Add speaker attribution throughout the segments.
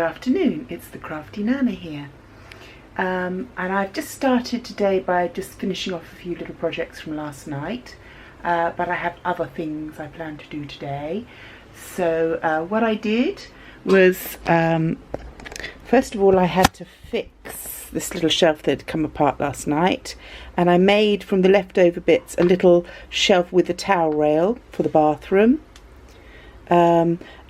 Speaker 1: afternoon, it's the Crafty Nana here. And I've just started today by just finishing off a few little projects from last night, but I have other things I plan to do today. So what I did was, first of all, I had to fix this little shelf that had come apart last night, and I made from the leftover bits a little shelf with a towel rail for the bathroom.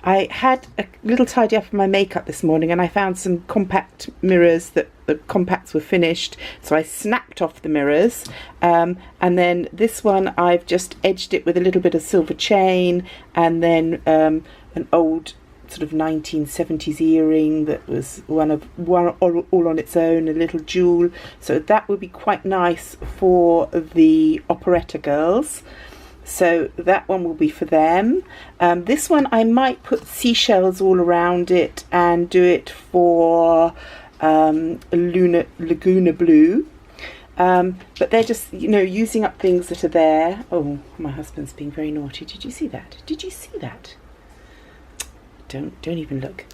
Speaker 1: I had a little tidy up of my makeup this morning, and I found some compact mirrors that the compacts were finished, so I snapped off the mirrors, and then this one I've just edged it with a little bit of silver chain, and then an old sort of 1970s earring that was one all on its own, a little jewel, so that would be quite nice for the operetta girls. So that one will be for them. This one I might put seashells all around it and do it for Laguna Blue. But they're just, you know, using up things that are there. Oh, my husband's being very naughty. Did you see that? Did you see that? Don't even look.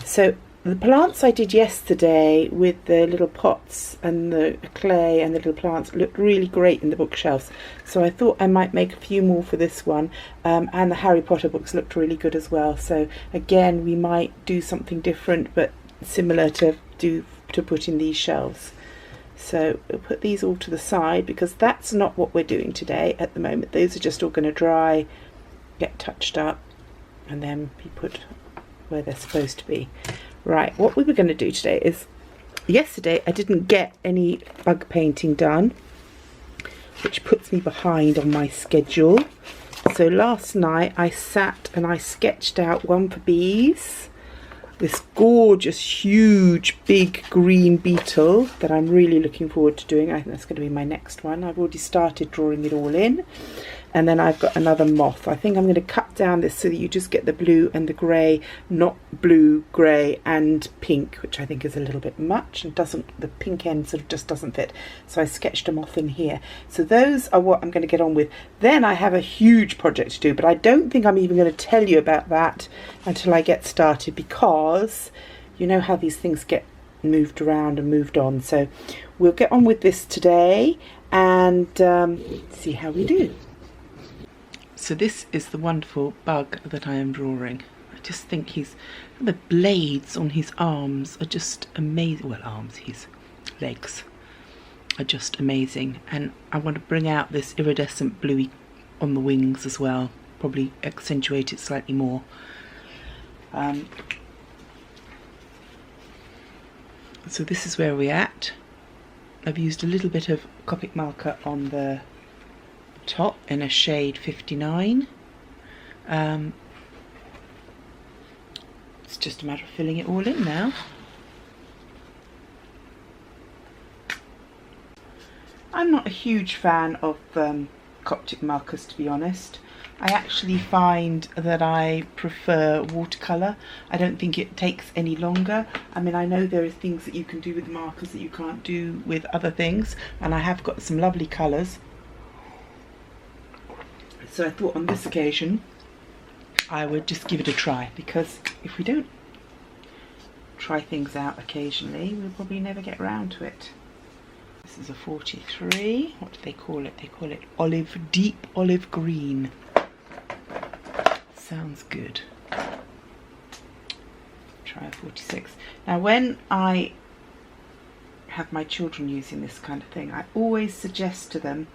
Speaker 1: So the plants I did yesterday with the little pots and the clay and the little plants looked really great in the bookshelves. So I thought I might make a few more for this one. And the Harry Potter books looked really good as well. So again, we might do something different but similar to put in these shelves. So we'll put these all to the side because that's not what we're doing today at the moment. Those are just all going to dry, get touched up, and then be put where they're supposed to be. Right, what we were going to do today is, yesterday I didn't get any bug painting done, which puts me behind on my schedule. So last night I sat and I sketched out one for bees, this gorgeous, huge, big green beetle that I'm really looking forward to doing. I think that's going to be my next one. I've already started drawing it all in. And then I've got another moth. I think I'm going to cut down this so that you just get the blue and the grey, not blue, grey and pink, which I think is a little bit much and the pink end sort of just doesn't fit. So I sketched them off in here. So those are what I'm going to get on with. Then I have a huge project to do, but I don't think I'm even going to tell you about that until I get started, because you know how these things get moved around and moved on. So we'll get on with this today and see how we do. So this is the wonderful bug that I am drawing. I just think the blades on his arms are just amazing. Well, arms, his legs are just amazing. And I want to bring out this iridescent bluey on the wings as well. Probably accentuate it slightly more. So this is where we're at. I've used a little bit of Copic marker on the top in a shade 59. It's just a matter of filling it all in now. I'm not a huge fan of Copic markers, to be honest. I actually find that I prefer watercolour. I don't think it takes any longer. I mean, I know there are things that you can do with markers that you can't do with other things, and I have got some lovely colours. So I thought on this occasion I would just give it a try, because if we don't try things out occasionally, we'll probably never get round to it. This is a 43. What do they call it? They call it deep olive green. Sounds good. Try a 46. Now when I have my children using this kind of thing, I always suggest to them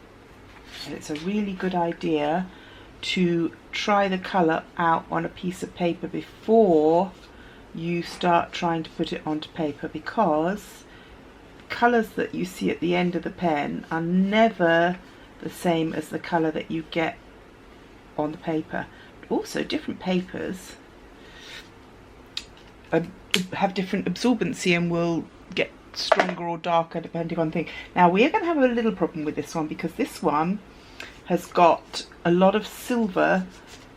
Speaker 1: that it's a really good idea to try the colour out on a piece of paper before you start trying to put it onto paper, because colours that you see at the end of the pen are never the same as the colour that you get on the paper. Also, different papers have different absorbency and will get stronger or darker depending on thing. Now we are going to have a little problem with this one, because this one has got a lot of silver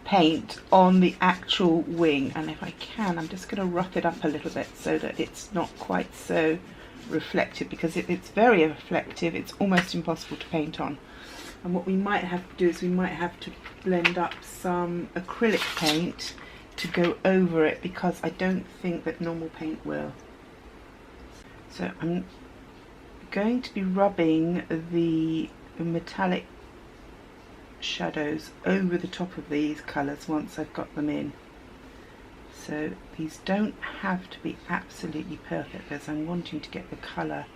Speaker 1: paint on the actual wing, and if I can, I'm just going to rough it up a little bit so that it's not quite so reflective, because it's very reflective. It's almost impossible to paint on. And what we might have to do is we might have to blend up some acrylic paint to go over it because I don't think that normal paint will. So I'm going to be rubbing the metallic shadows over the top of these colours once I've got them in. So these don't have to be absolutely perfect as I'm wanting to get the colour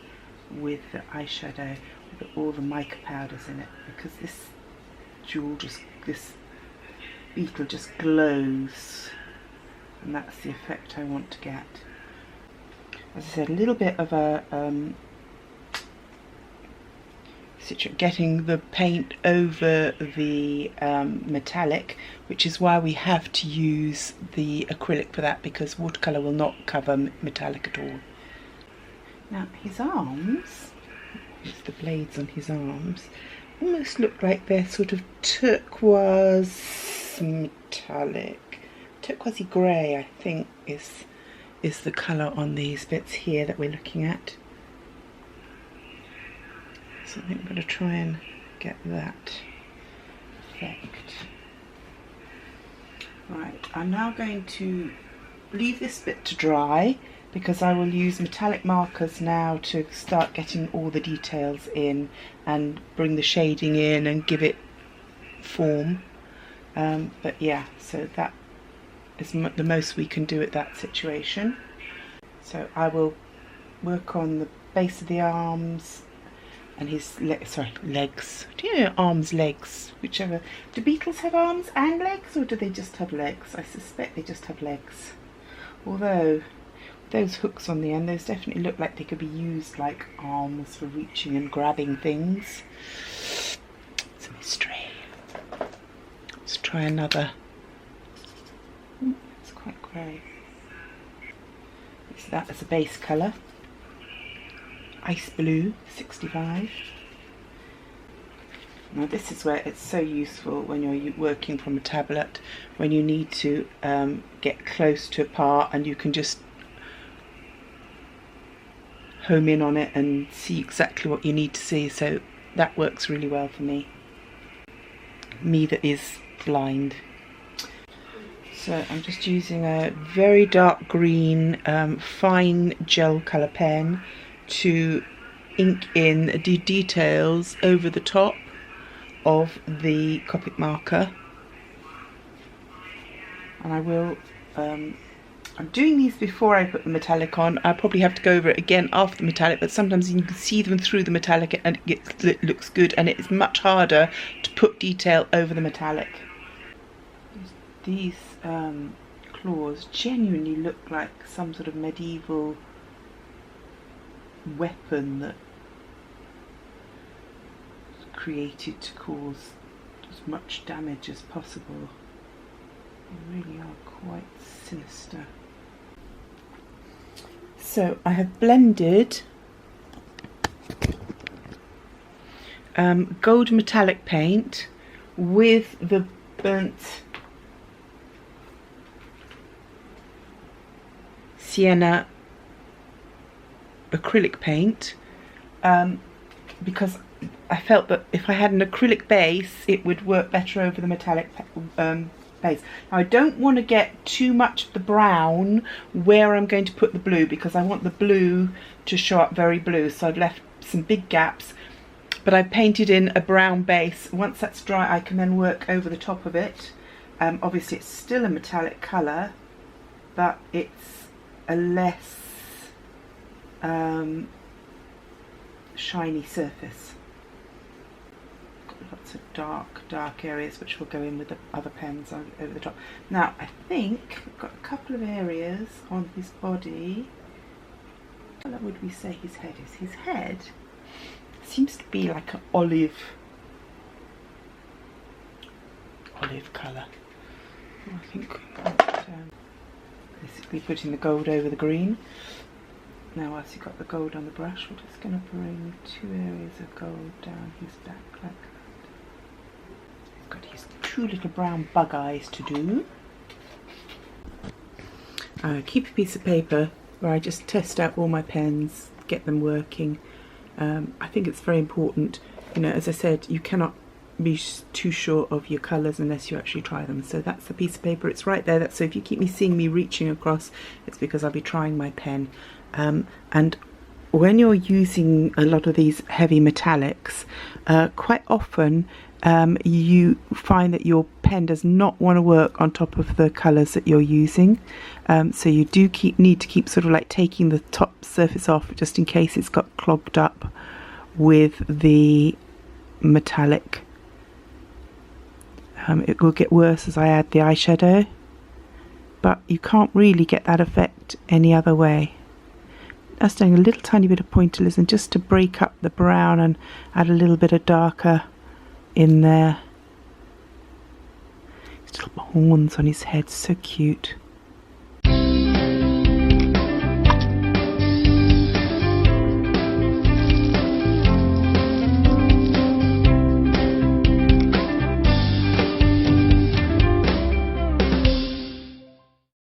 Speaker 1: with the eyeshadow with all the mica powders in it, because this beetle just glows, and that's the effect I want to get. As I said, a little bit of a getting the paint over the metallic, which is why we have to use the acrylic for that, because watercolour will not cover metallic at all. Now his arms, it's the blades on his arms, almost look like they're sort of turquoise metallic. Turquoisey grey, I think, is the colour on these bits here that we're looking at. So I think I'm going to try and get that effect. Right, I'm now going to leave this bit to dry, because I will use metallic markers now to start getting all the details in and bring the shading in and give it form. But yeah, so that is the most we can do at that situation. So I will work on the base of the arms and his legs. Do you know arms, legs, whichever. Do beetles have arms and legs, or do they just have legs? I suspect they just have legs. Although those hooks on the end, those definitely look like they could be used like arms for reaching and grabbing things. It's a mystery. Let's try another. It's quite grey. Use that as a base colour. Ice Blue 65. Now this is where it's so useful when you're working from a tablet, when you need to get close to a part and you can just home in on it and see exactly what you need to see. So that works really well for me that is blind. So I'm just using a very dark green fine gel colour pen to ink in the details over the top of the Copic marker, and I will I'm doing these before I put the metallic on. I'll probably have to go over it again after the metallic, but sometimes you can see them through the metallic and it looks good, and it's much harder to put detail over the metallic. These claws genuinely look like some sort of medieval weapon that was created to cause as much damage as possible. They really are quite sinister. So I have blended gold metallic paint with the burnt sienna acrylic paint, because I felt that if I had an acrylic base it would work better over the metallic base. Now I don't want to get too much of the brown where I'm going to put the blue, because I want the blue to show up very blue, so I've left some big gaps, but I've painted in a brown base. Once that's dry I can then work over the top of it. Obviously it's still a metallic colour, but it's a less shiny surface. Got lots of dark areas which will go in with the other pens over the top. Now I think I've got a couple of areas on his body. What would we say his head is? His head seems to be like an olive colour. I think basically putting the gold over the green. Now whilst you've got the gold on the brush, we're just going to bring 2 areas of gold down his back like that. He's got his 2 little brown bug eyes to do. Keep a piece of paper where I just test out all my pens, get them working. I think it's very important, you know, as I said, you cannot be too sure of your colours unless you actually try them. So that's the piece of paper, it's right there. So if you keep seeing me reaching across, it's because I'll be trying my pen. And when you're using a lot of these heavy metallics, quite often you find that your pen does not want to work on top of the colours that you're using. So you do need to keep sort of like taking the top surface off just in case it's got clogged up with the metallic. It will get worse as I add the eyeshadow, but you can't really get that effect any other way. Just doing a little tiny bit of pointillism just to break up the brown and add a little bit of darker in there. His little horns on his head, so cute.